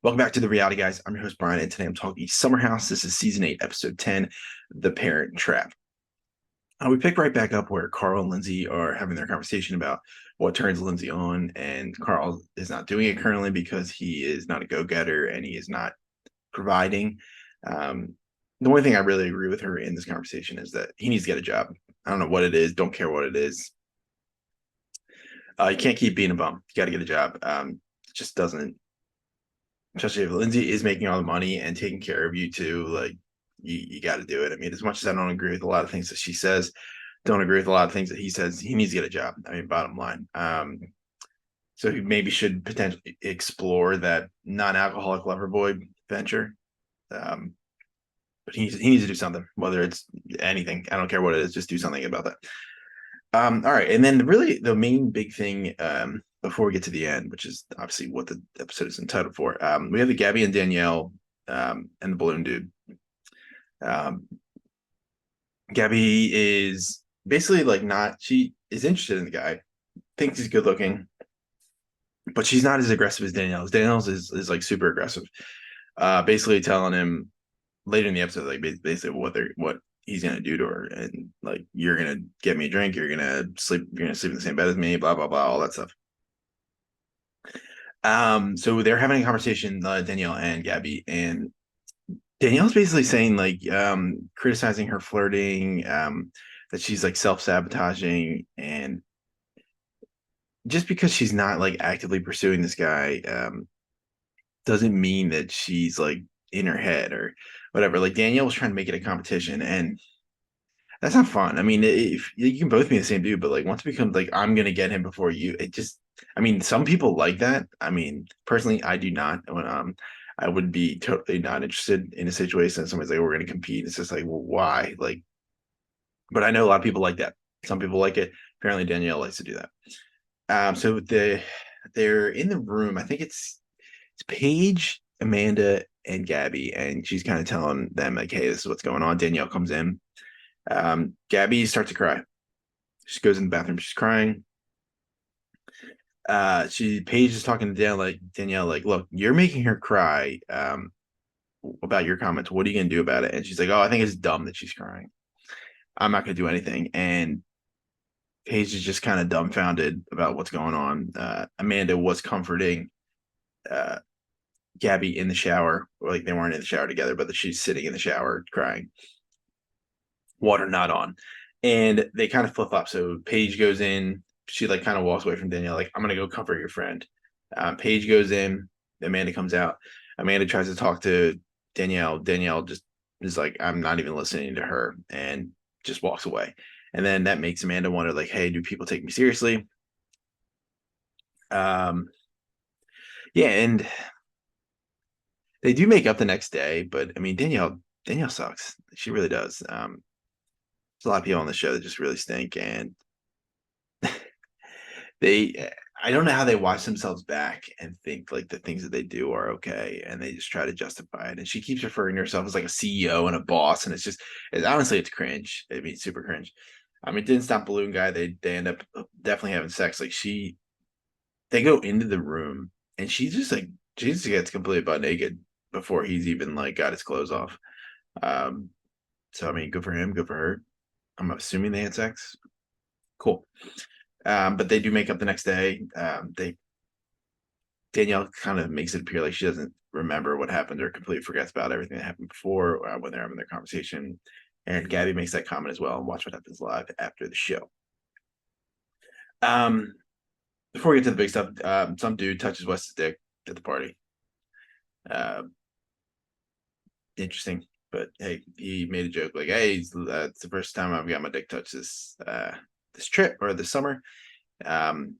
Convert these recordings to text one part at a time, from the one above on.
Welcome back to the Reality Guys. I'm your host, Brian, and today I'm talking Summer House. This is season 8, episode 10, The Parent Trap. We pick right back up where Carl and Lindsay are having their conversation about what turns Lindsay on, and Carl is not doing it currently because he is not a go-getter and he is not providing. The only thing I really agree with her in this conversation is that he needs to get a job. I don't know what it is, don't care what it is. You can't keep being a bum. You got to get a job. It just doesn't, especially if Lindsay is making all the money and taking care of you too. Like you got to do it. I mean, as much as I don't agree with a lot of things that she says, don't agree with a lot of things that he says. He needs to get a job. I mean, bottom line. So he maybe should potentially explore that non-alcoholic lover boy venture. Um, but he needs to do something, whether it's anything. I don't care what it is. Just do something about that. All right, and then really the main big thing before we get to the end, which is obviously what the episode is entitled for, we have the Gabby and Danielle and the balloon dude. Um, Gabby is basically like not. She is interested in the guy, thinks he's good looking, but she's not as aggressive as Danielle's. Danielle's is like super aggressive, basically telling him later in the episode, like basically what he's gonna do to her, and like you're gonna get me a drink, you're gonna sleep in the same bed as me, blah blah blah, all that stuff. So they're having a conversation, Danielle and Gabby, and Danielle's basically saying like criticizing her flirting, that she's like self-sabotaging, and just because she's not like actively pursuing this guy, doesn't mean that she's like in her head or whatever. Like Danielle was trying to make it a competition, and that's not fun. I mean, if you can both be the same dude, but like once it becomes like I'm gonna get him before you, it just. I mean, some people like that. I mean, personally, I do not. When I would be totally not interested in a situation that somebody's like, we're gonna compete. It's just like, well, why? Like, but I know a lot of people like that. Some people like it. Apparently, Danielle likes to do that. So they're in the room. I think it's Paige, Amanda, and Gabby, and she's kind of telling them like, "Hey, this is what's going on." Danielle comes in. Gabby starts to cry. She goes in the bathroom. She's crying. Paige is talking to Danielle, like, look, you're making her cry about your comments. What are you gonna do about it? And she's like, oh, I think it's dumb that she's crying. I'm not gonna do anything. And Paige is just kind of dumbfounded about what's going on. Amanda was comforting uh, Gabby in the shower. Like they weren't in the shower together, but she's sitting in the shower crying, water not on. And they kind of flip flop. So Paige goes in, she like kind of walks away from Danielle, like, I'm gonna go comfort your friend. Paige goes in, Amanda comes out. Amanda tries to talk to Danielle. Danielle just is like, I'm not even listening to her, and just walks away. And then that makes Amanda wonder, like, hey, do people take me seriously? Um, yeah, and they do make up the next day, but I mean Danielle sucks. She really does. There's a lot of people on the show that just really stink, and they I don't know how they watch themselves back and think like the things that they do are okay, and they just try to justify it. And she keeps referring to herself as like a CEO and a boss, and it's honestly it's cringe. I mean, super cringe. I mean, it didn't stop Balloon Guy. They end up definitely having sex. Like they go into the room, and she just gets completely butt naked before he's even like got his clothes off. Um, so I mean, good for him, good for her. I'm assuming they had sex. Cool. But they do make up the next day. They Danielle kind of makes it appear like she doesn't remember what happened or completely forgets about everything that happened before when they're having their conversation. And Gabby makes that comment as well. And watch what happens live after the show. Um, Before we get to the big stuff, some dude touches Wes's dick at the party. Uh, Interesting, but hey, he made a joke like, "Hey, it's the first time I've got my dick touched this trip or this summer." Um,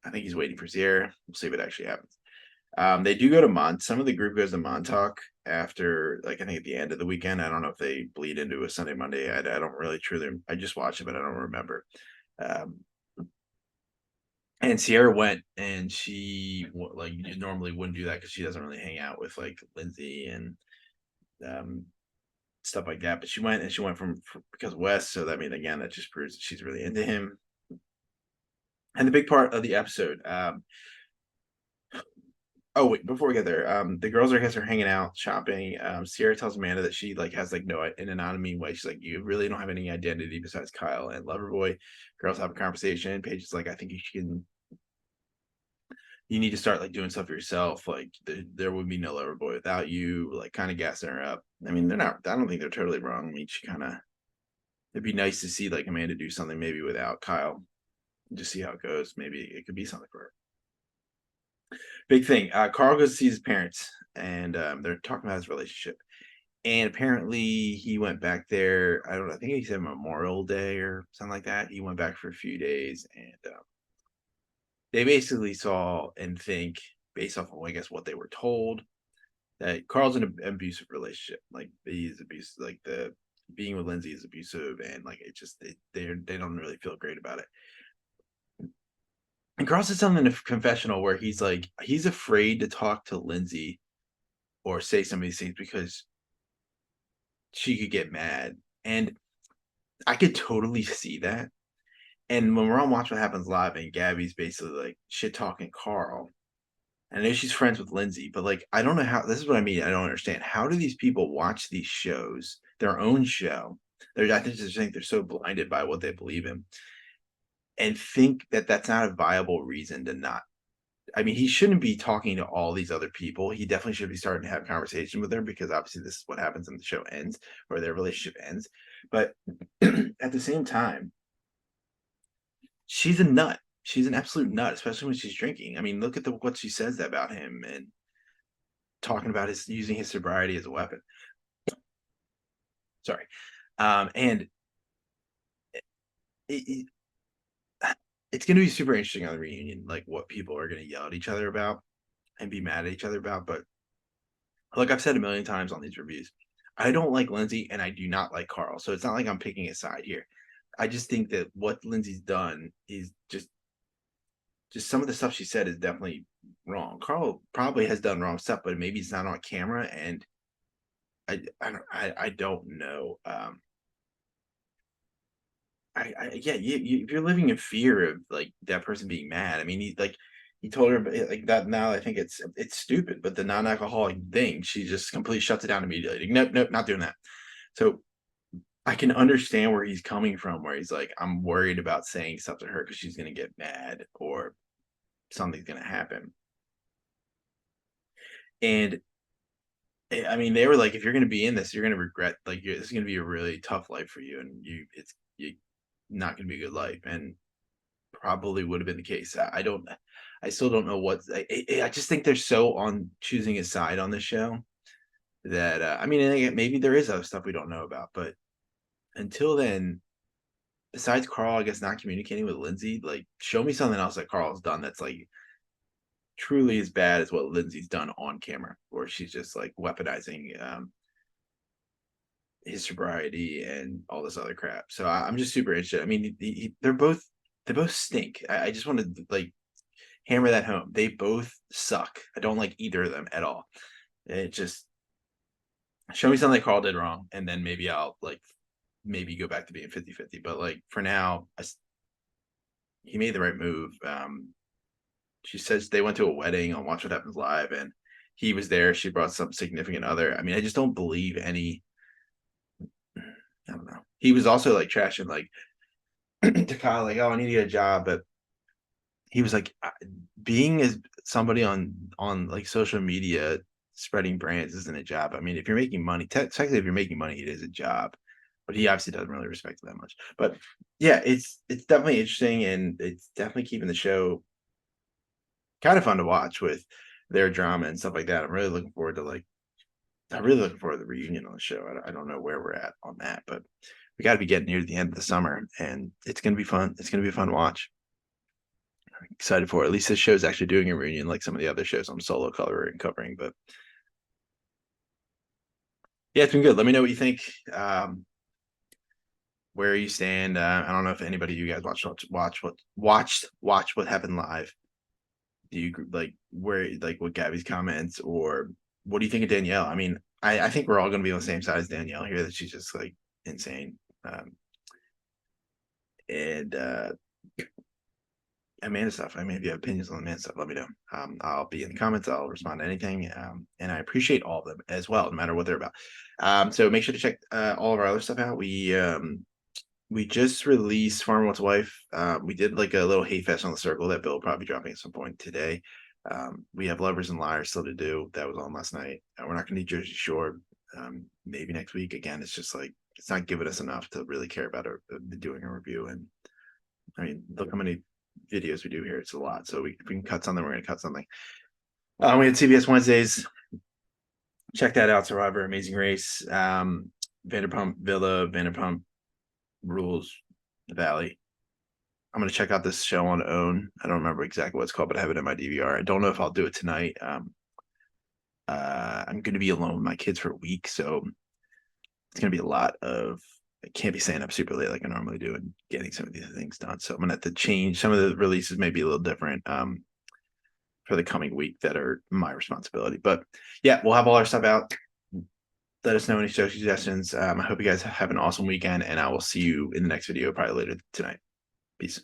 I think he's waiting for Sierra. We'll see what actually happens. They do go to Some of the group goes to Montauk after, like, I think at the end of the weekend. I don't know if they bleed into a Sunday, Monday. I don't really truly. I just watched it, but I don't remember. Um, and Sierra went, and she like normally wouldn't do that because she doesn't really hang out with like Lindsay and um, stuff like that. But she went, and she went from because of Wes. So that means again that just proves that she's really into him. And the big part of the episode, Oh wait, before we get there, the girls I guess are hanging out shopping. Sierra tells Amanda that she like has like no in an anonymous way. She's like, you really don't have any identity besides Kyle and Loverboy. Girls have a conversation. Paige is like, I think you need to start like doing stuff for yourself. Like there would be no Loverboy without you. Like kind of gassing her up. I mean, they're not. I don't think they're totally wrong. I mean, she kind of. It'd be nice to see like Amanda do something maybe without Kyle. Just see how it goes. Maybe it could be something for her. Big thing. Carl goes to see his parents, and they're talking about his relationship. And apparently, he went back there. I don't know. I think he said Memorial Day or something like that. He went back for a few days, and they basically saw and think, based off of I guess what they were told, that Carl's in an abusive relationship. Like he's abusive. Like the being with Lindsay is abusive, and like it just they don't really feel great about it. And Carl said something in a confessional where he's like he's afraid to talk to Lindsay or say some of these things because she could get mad. And I could totally see that. And when we're on Watch What Happens Live and Gabby's basically like shit talking Carl, I know she's friends with Lindsay, but like I don't know how this is what I mean. I don't understand. How do these people watch these shows, their own show? I just think they're so blinded by what they believe in and think that that's not a viable reason to not. I mean, he shouldn't be talking to all these other people. He definitely should be starting to have conversation with them because obviously this is what happens when the show ends or their relationship ends. But at the same time, she's a nut. She's an absolute nut, especially when she's drinking. I mean, look at what she says about him and talking about his using his sobriety as a weapon. Sorry, and it, it's going to be super interesting on the reunion, like what people are going to yell at each other about and be mad at each other about. But like I've said a million times on these reviews, I don't like Lindsay and I do not like Carl. So it's not like I'm picking a side here. I just think that what Lindsay's done is just some of the stuff she said is definitely wrong. Carl probably has done wrong stuff, but maybe it's not on camera. And I don't know. Yeah, if you're living in fear of like that person being mad, I mean, he told her like that. Now I think it's stupid, but the non-alcoholic thing, she just completely shuts it down immediately. Like, nope, nope, not doing that. So I can understand where he's coming from, where he's like, I'm worried about saying stuff to her because she's gonna get mad or something's gonna happen. And I mean, they were like, if you're gonna be in this, you're gonna regret. Like, this is gonna be a really tough life for you, and you not gonna be a good life. And probably would have been the case. I still don't know what. I just think they're so on choosing a side on the show that I mean, maybe there is other stuff we don't know about, but until then, besides Carl, I guess not communicating with Lindsay, like show me something else that Carl's done that's like truly as bad as what Lindsay's done on camera, where she's just like weaponizing his sobriety and all this other crap. So I'm just super interested. I mean, they both stink. I just want to like hammer that home. They both suck. I don't like either of them at all. It just show me something Carl did wrong, and then maybe I'll like maybe go back to being 50-50. But like for now, he made the right move. She says they went to a wedding on Watch What Happens Live, and he was there. She brought some significant other. I mean, I just don't believe any. I don't know. He was also like trashing like to Kyle, like, oh, I need to get a job, but he was like being as somebody on like social media spreading brands isn't a job. I mean, if you're making money, technically if you're making money, it is a job. But he obviously doesn't really respect it that much. But yeah, it's definitely interesting and it's definitely keeping the show kind of fun to watch with their drama and stuff like that. I'm really looking forward to the reunion on the show. I don't know where we're at on that, but we got to be getting near the end of the summer and it's going to be fun. It's going to be a fun watch. Excited for it. At least this show's actually doing a reunion like some of the other shows I'm solo covering. But yeah, it's been good. Let me know what you think. Where you stand. I don't know if anybody you guys watch what happened live. Do you like where like what Gabby's comments or what do you think of Danielle? I mean, I think we're all going to be on the same side as Danielle here that she's just like insane. And Amanda stuff. I mean, if you have opinions on Amanda stuff, let me know. I'll be in the comments. I'll respond to anything. And I appreciate all of them as well, no matter what they're about. So make sure to check all of our other stuff out. We just released Farmer Wants a Wife. We did like a little hate fest on the circle that Bill will probably be dropping at some point today. We have Lovers and Liars still to do. That was on last night. We're not gonna do Jersey Shore. Maybe next week. Again, it's just like it's not giving us enough to really care about doing a review. And I mean, look how many videos we do here. It's a lot. So if we can cut something, we're gonna cut something. We had CBS Wednesdays. Check that out. Survivor, Amazing Race, Vanderpump Villa, Vanderpump Rules, The Valley. I'm gonna check out this show on OWN. I don't remember exactly what it's called, but I have it in my DVR. I don't know if I'll do it tonight. I'm gonna be alone with my kids for a week, so it's gonna be a lot of. I can't be staying up super late like I normally do and getting some of these things done. So I'm gonna have to change some of the releases, maybe a little different for the coming week that are my responsibility. But yeah, we'll have all our stuff out. Let us know any show suggestions. I hope you guys have an awesome weekend, and I will see you in the next video probably later tonight. Peace.